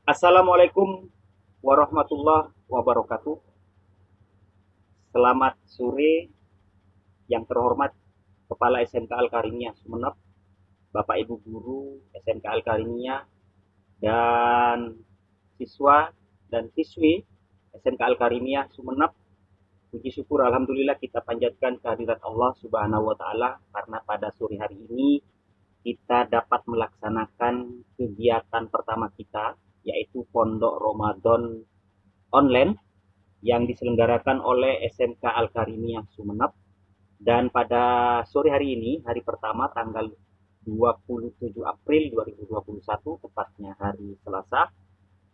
Assalamualaikum warahmatullahi wabarakatuh. Selamat sore yang terhormat Kepala SMK Al-Karimiyah Sumeneb, Bapak Ibu Guru SMK Al-Karimiyah, dan siswa dan siswi SMK Al-Karimiyah Sumeneb. Puji syukur Alhamdulillah kita panjatkan kehadirat Allah Subhanahu wa Ta'ala karena pada sore hari ini kita dapat melaksanakan kegiatan pertama kita, yaitu Pondok Ramadan online yang diselenggarakan oleh SMK Al-Karimiyah Sumeneb. Dan pada sore hari ini, hari pertama tanggal 27 April 2021, tepatnya hari Selasa,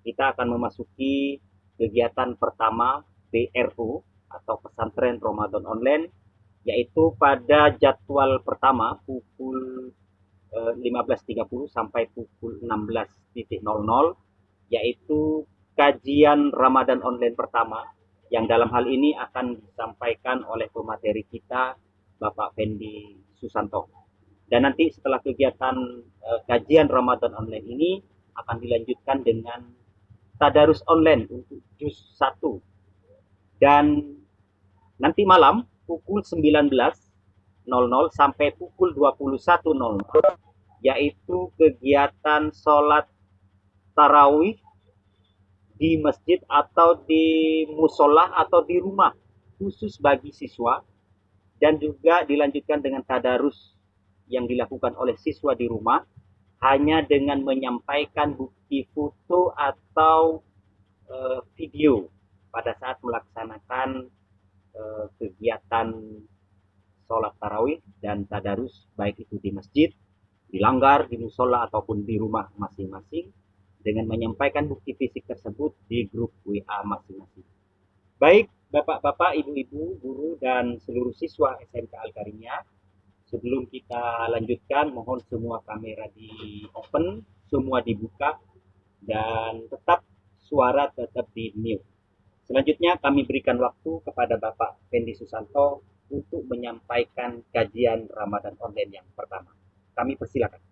kita akan memasuki kegiatan pertama PRO atau Pesantren Ramadan Online, yaitu pada jadwal pertama pukul 15.30 sampai pukul 16.00, yaitu kajian Ramadan online pertama yang dalam hal ini akan disampaikan oleh pemateri kita Bapak Fendi Susanto. Dan nanti setelah kegiatan kajian Ramadan online ini akan dilanjutkan dengan tadarus online untuk juz 1. Dan nanti malam pukul 19.00 sampai pukul 21.00, yaitu kegiatan sholat tarawih di masjid atau di musola atau di rumah khusus bagi siswa, dan juga dilanjutkan dengan tadarus yang dilakukan oleh siswa di rumah hanya dengan menyampaikan bukti foto atau video pada saat melaksanakan kegiatan sholat tarawih dan tadarus, baik itu di masjid, di langgar, di musola ataupun di rumah masing-masing, dengan menyampaikan bukti fisik tersebut di grup WA masing-masing. Baik, Bapak-bapak, Ibu-ibu, guru, dan seluruh siswa SMK Al-Karimiyah, sebelum kita lanjutkan, mohon semua kamera di open, semua dibuka, dan tetap suara tetap di mute. Selanjutnya kami berikan waktu kepada Bapak Fendi Susanto untuk menyampaikan kajian Ramadan online yang pertama. Kami persilakan.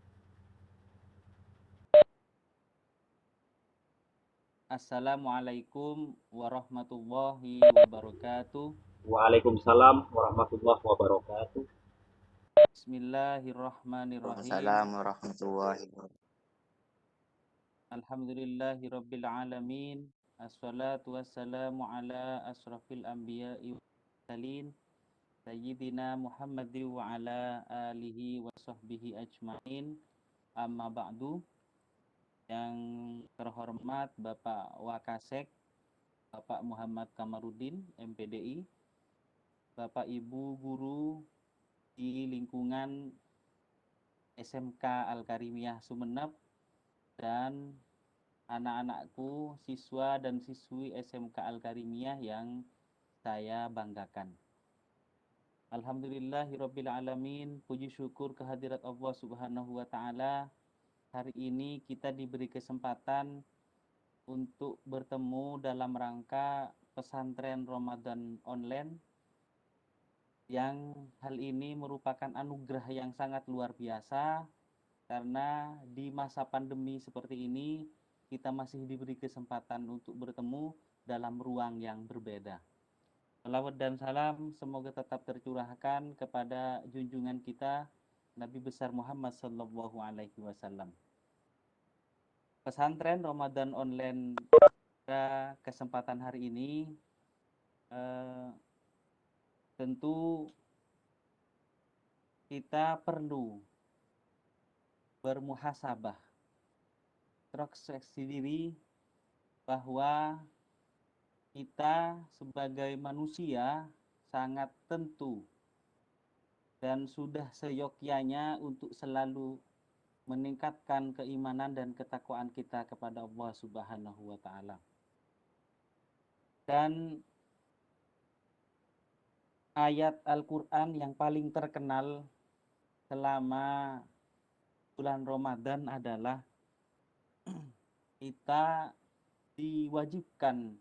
Assalamualaikum warahmatullahi wabarakatuh. Waalaikumsalam warahmatullahi wabarakatuh. Bismillahirrahmanirrahim. Waalaikumsalam warahmatullahi wabarakatuh. Alhamdulillahirabbil alamin. Assalatu wassalamu ala asrafil anbiya'i wal mursalin sayyidina Muhammadin wa ala alihi wa sahbihi ajmain. Amma ba'du. Yang terhormat Bapak Wakasek, Bapak Muhammad Kamarudin, MPDI, Bapak Ibu guru di lingkungan SMK Al-Karimiyah Sumeneb, dan anak-anakku, siswa dan siswi SMK Al-Karimiyah yang saya banggakan. Alhamdulillahirabbil alamin, puji syukur kehadirat Allah Subhanahu wa taala. Hari ini kita diberi kesempatan untuk bertemu dalam rangka pesantren Ramadan online, yang hal ini merupakan anugerah yang sangat luar biasa karena di masa pandemi seperti ini kita masih diberi kesempatan untuk bertemu dalam ruang yang berbeda. Salawat dan salam semoga tetap tercurahkan kepada junjungan kita Nabi besar Muhammad Sallallahu Alaihi Wasallam. Pesantren Ramadan online pada kesempatan hari ini tentu kita perlu bermuhasabah, introspeksi diri, bahwa kita sebagai manusia sangat tentu dan sudah seyogyanya untuk selalu meningkatkan keimanan dan ketakwaan kita kepada Allah Subhanahu wa taala. Dan ayat Al-Qur'an yang paling terkenal selama bulan Ramadan adalah kita diwajibkan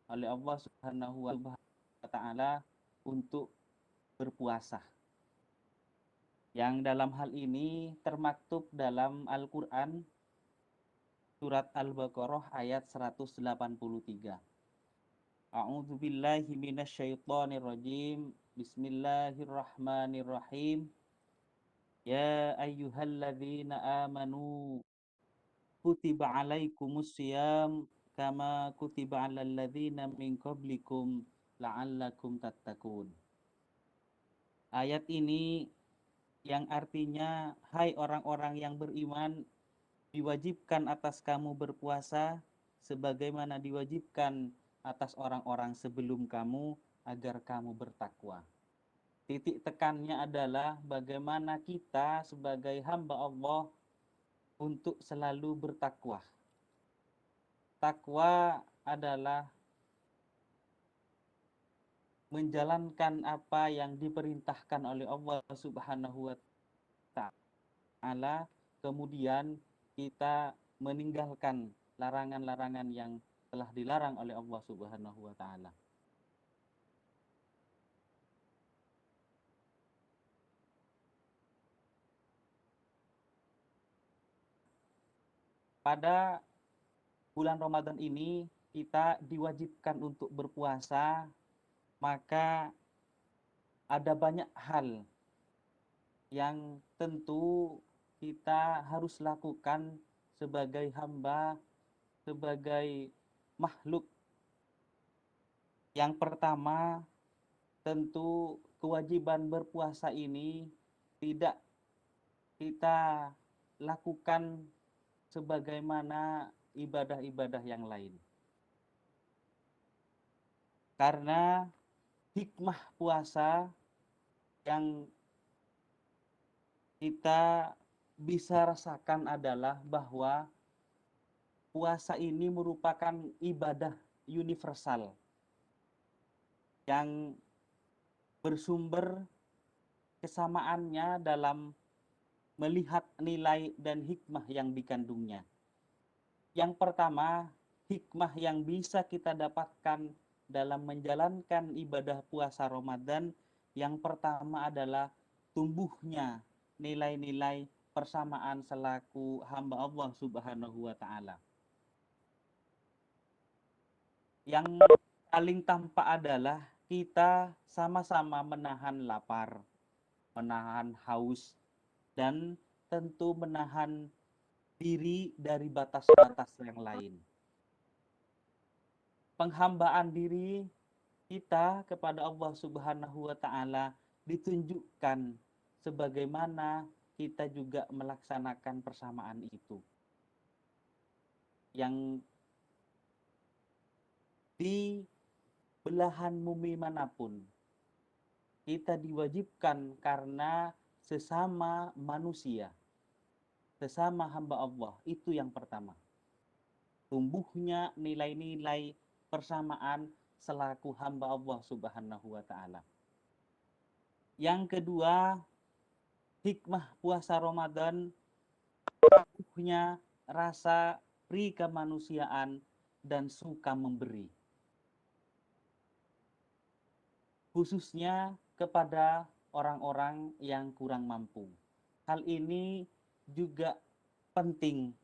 oleh Allah Subhanahu wa taala untuk berpuasa. Yang dalam hal ini termaktub dalam Al-Qur'an surat Al-Baqarah ayat 183. A'udzu billahi minasyaitonir rajim. Bismillahirrahmanirrahim. Ya ayyuhalladzina amanu kutiba alaikumus syiyam kama kutiba alal ladzina min qablikum la'allakum tattaqun. Ayat ini yang artinya, hai orang-orang yang beriman, diwajibkan atas kamu berpuasa sebagaimana diwajibkan atas orang-orang sebelum kamu agar kamu bertakwa. Titik tekannya adalah bagaimana kita sebagai hamba Allah untuk selalu bertakwa. Takwa adalah menjalankan apa yang diperintahkan oleh Allah Subhanahu wa Ta'ala, kemudian kita meninggalkan larangan-larangan yang telah dilarang oleh Allah Subhanahu wa Ta'ala. Pada bulan Ramadan ini kita diwajibkan untuk berpuasa, maka ada banyak hal yang tentu kita harus lakukan sebagai hamba, sebagai makhluk. Yang pertama, tentu kewajiban berpuasa ini tidak kita lakukan sebagaimana ibadah-ibadah yang lain. Karena hikmah puasa yang kita bisa rasakan adalah bahwa puasa ini merupakan ibadah universal yang bersumber kesamaannya dalam melihat nilai dan hikmah yang dikandungnya. Yang pertama, hikmah yang bisa kita dapatkan dalam menjalankan ibadah puasa Ramadan, yang pertama adalah tumbuhnya nilai-nilai persamaan selaku hamba Allah Subhanahu wa Ta'ala. Yang paling tampak adalah kita sama-sama menahan lapar, menahan haus, dan tentu menahan diri dari batas-batas yang lain. Penghambaan diri kita kepada Allah Subhanahu wa Ta'ala ditunjukkan sebagaimana kita juga melaksanakan persamaan itu. Yang di belahan bumi manapun kita diwajibkan karena sesama manusia, sesama hamba Allah, itu yang pertama. Tumbuhnya nilai-nilai persamaan selaku hamba Allah Subhanahu wa Ta'ala. Yang kedua, hikmah puasa Ramadan tumbuhnya rasa pri kemanusiaan dan suka memberi. Khususnya kepada orang-orang yang kurang mampu. Hal ini juga penting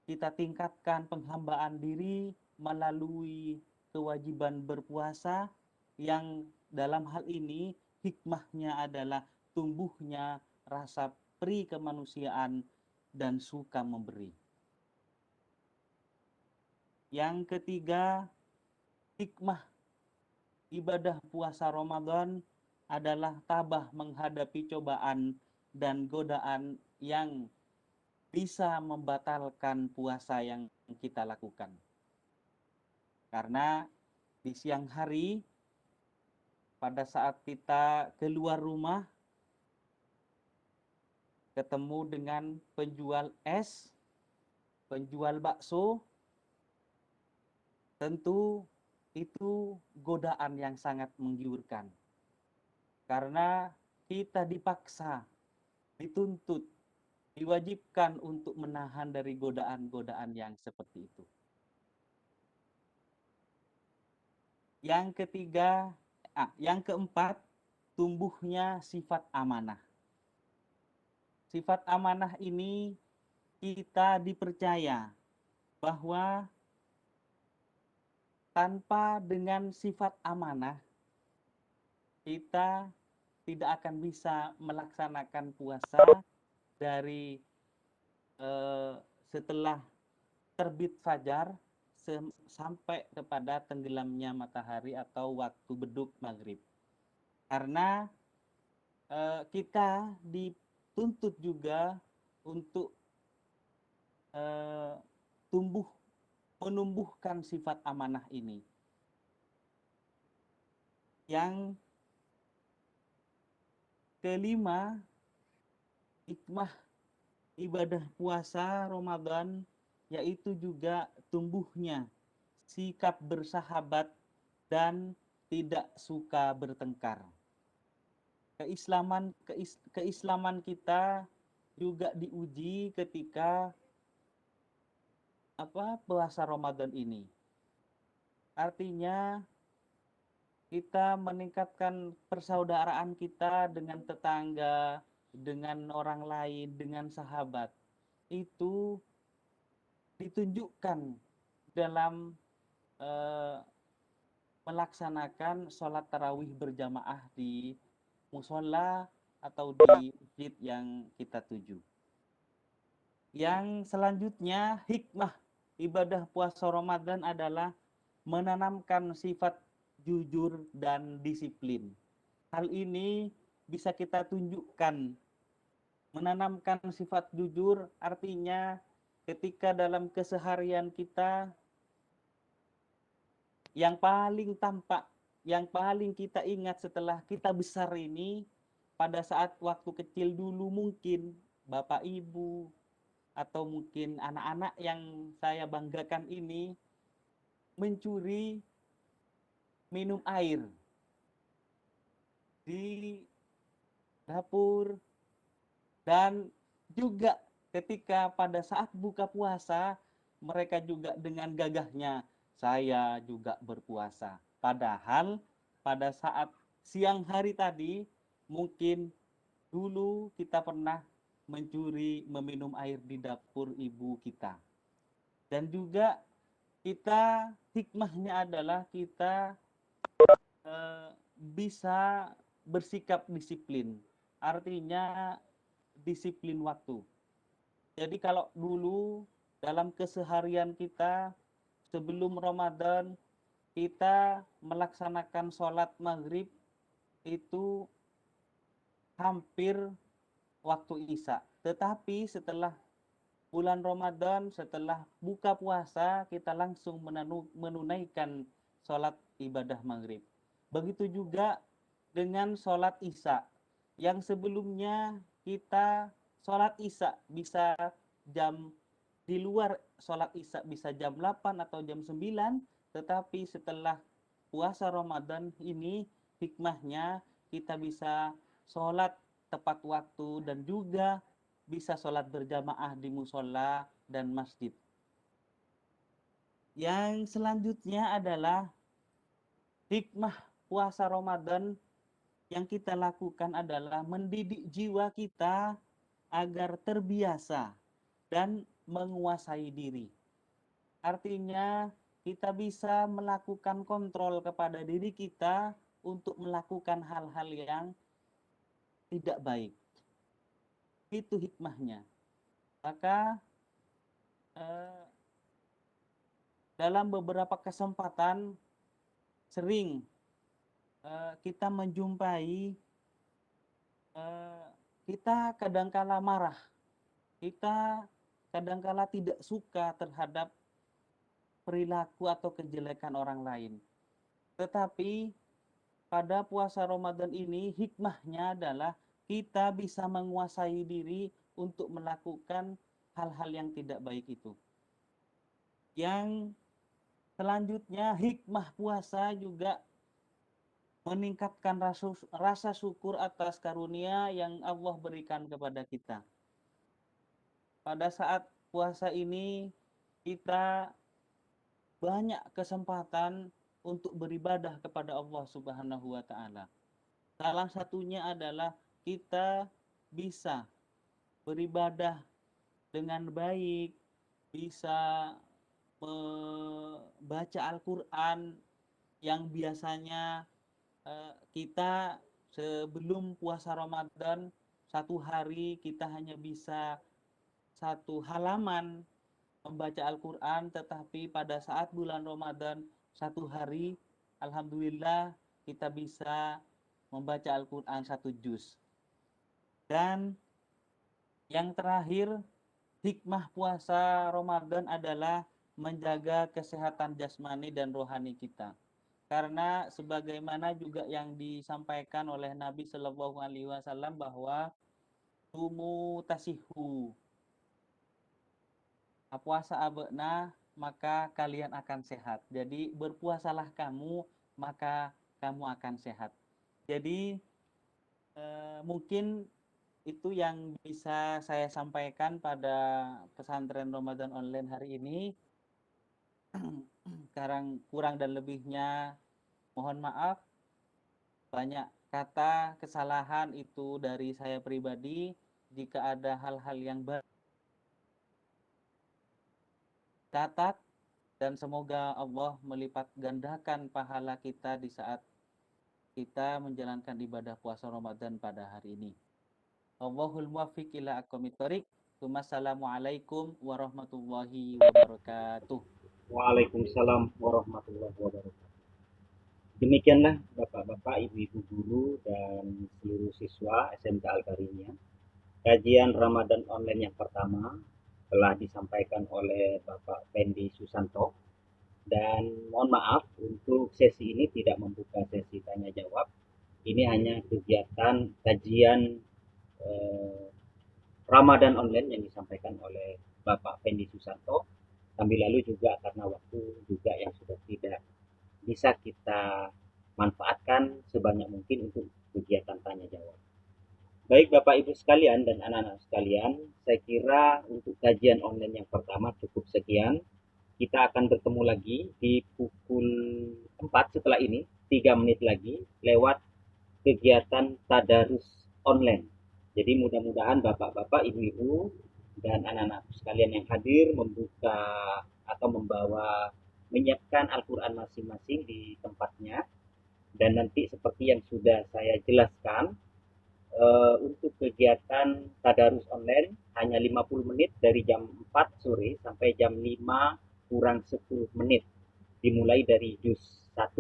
kita tingkatkan penghambaan diri melalui kewajiban berpuasa, yang dalam hal ini hikmahnya adalah tumbuhnya rasa pri kemanusiaan dan suka memberi. Yang ketiga, hikmah ibadah puasa Ramadan adalah tabah menghadapi cobaan dan godaan yang bisa membatalkan puasa yang kita lakukan. Karena di siang hari, pada saat kita keluar rumah, ketemu dengan penjual es, penjual bakso, tentu itu godaan yang sangat menggiurkan. Karena kita dipaksa, dituntut, diwajibkan untuk menahan dari godaan-godaan yang seperti itu. Yang keempat, tumbuhnya sifat amanah. Sifat amanah ini kita dipercaya bahwa tanpa dengan sifat amanah, kita tidak akan bisa melaksanakan puasa dari eh, setelah terbit fajar sampai kepada tenggelamnya matahari atau waktu beduk maghrib. Karena kita dituntut juga untuk eh, tumbuh menumbuhkan sifat amanah ini. Yang kelima, hikmah ibadah puasa Ramadan yaitu juga tumbuhnya sikap bersahabat dan tidak suka bertengkar. Keislaman kita juga diuji ketika puasa Ramadan ini. Artinya kita meningkatkan persaudaraan kita dengan tetangga, dengan orang lain, dengan sahabat. Itu ditunjukkan dalam eh, melaksanakan sholat tarawih berjamaah di musola atau di masjid yang kita tuju. Yang selanjutnya, hikmah ibadah puasa Ramadan adalah menanamkan sifat jujur dan disiplin. Hal ini bisa kita tunjukkan. Menanamkan sifat jujur artinya ketika dalam keseharian kita yang paling tampak, yang paling kita ingat setelah kita besar ini, pada saat waktu kecil dulu mungkin Bapak Ibu atau mungkin anak-anak yang saya banggakan ini mencuri minum air di dapur, dan juga ketika pada saat buka puasa mereka juga dengan gagahnya saya juga berpuasa. Padahal pada saat siang hari tadi mungkin dulu kita pernah mencuri meminum air di dapur ibu kita. Dan juga kita hikmahnya adalah kita bisa bersikap disiplin. Artinya disiplin waktu. Jadi kalau dulu dalam keseharian kita sebelum Ramadan kita melaksanakan sholat maghrib itu hampir waktu Isya. Tetapi setelah bulan Ramadan, setelah buka puasa, kita langsung menunaikan sholat ibadah maghrib. Begitu juga dengan sholat Isya. Yang sebelumnya kita sholat Isya bisa jam di luar sholat Isya bisa jam 8 atau jam 9, tetapi setelah puasa Ramadan ini hikmahnya kita bisa sholat tepat waktu dan juga bisa sholat berjamaah di musola dan masjid. Yang selanjutnya adalah hikmah puasa Ramadan yang kita lakukan adalah mendidik jiwa kita agar terbiasa dan menguasai diri. Artinya kita bisa melakukan kontrol kepada diri kita untuk melakukan hal-hal yang tidak baik. Itu hikmahnya. Maka dalam beberapa kesempatan sering kita menjumpai kita kadangkala marah, kita kadangkala tidak suka terhadap perilaku atau kejelekan orang lain. Tetapi pada puasa Ramadan ini hikmahnya adalah kita bisa menguasai diri untuk melakukan hal-hal yang tidak baik itu. Yang selanjutnya hikmah puasa juga meningkatkan rasa syukur atas karunia yang Allah berikan kepada kita. Pada saat puasa ini kita banyak kesempatan untuk beribadah kepada Allah Subhanahu wa taala. Salah satunya adalah kita bisa beribadah dengan baik, bisa membaca Al-Quran yang biasanya kita sebelum puasa Ramadan 1 hari kita hanya bisa 1 halaman membaca Al-Quran, tetapi pada saat bulan Ramadan 1 hari, alhamdulillah kita bisa membaca Al-Quran 1 juz. Dan yang terakhir, hikmah puasa Ramadan adalah menjaga kesehatan jasmani dan rohani kita. Karena sebagaimana juga yang disampaikan oleh Nabi Shallallahu Alaihi Wasallam bahwa sumu tasihu, puasa abena maka kalian akan sehat. Jadi berpuasalah kamu maka kamu akan sehat. Jadi mungkin itu yang bisa saya sampaikan pada pesantren Ramadan online hari ini. Sekarang kurang dan lebihnya mohon maaf. Banyak kata kesalahan itu dari saya pribadi. Jika ada hal-hal yang catat, dan semoga Allah melipat gandakan pahala kita di saat kita menjalankan ibadah puasa Ramadan pada hari ini. Allahul muwaffiq ila aqwamit thoriq. Wassalamualaikum warahmatullahi wabarakatuh. Waalaikumsalam warahmatullahi wabarakatuh. Demikianlah Bapak-bapak, Ibu-ibu guru dan seluruh siswa SMK Al-Karimiyah. Kajian Ramadan online yang pertama telah disampaikan oleh Bapak Fendi Susanto. Dan mohon maaf untuk sesi ini tidak membuka sesi tanya jawab. Ini hanya kegiatan kajian Ramadan online yang disampaikan oleh Bapak Fendi Susanto. Sambil lalu juga karena waktu juga yang sudah tidak bisa kita manfaatkan sebanyak mungkin untuk kegiatan tanya jawab. Baik Bapak Ibu sekalian dan anak-anak sekalian, saya kira untuk kajian online yang pertama cukup sekian. Kita akan bertemu lagi di pukul 4 setelah ini, 3 menit lagi, lewat kegiatan tadarus online. Jadi mudah-mudahan Bapak-bapak, Ibu-ibu, dan anak-anak sekalian yang hadir membuka atau membawa, menyiapkan Al-Quran masing-masing di tempatnya. Dan nanti seperti yang sudah saya jelaskan, untuk kegiatan tadarus online hanya 50 menit dari jam 4 sore sampai jam 5 kurang 10 menit. Dimulai dari juz 1.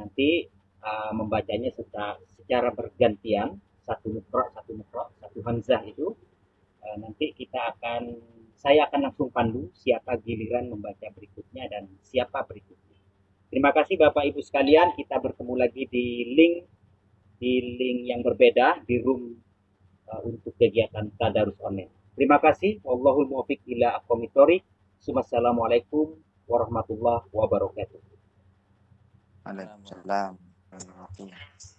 Nanti membacanya secara bergantian, satu mukro, satu hamzah itu. Nanti saya akan langsung pandu siapa giliran membaca berikutnya dan siapa berikutnya. Terima kasih Bapak Ibu sekalian, kita bertemu lagi di link yang berbeda di room untuk kegiatan tadarus online. Terima kasih. Wallahul muwaffiq ila aqwamit thoriq. Wassalamualaikum warahmatullahi wabarakatuh. Waalaikumsalam warahmatullahi wabarakatuh.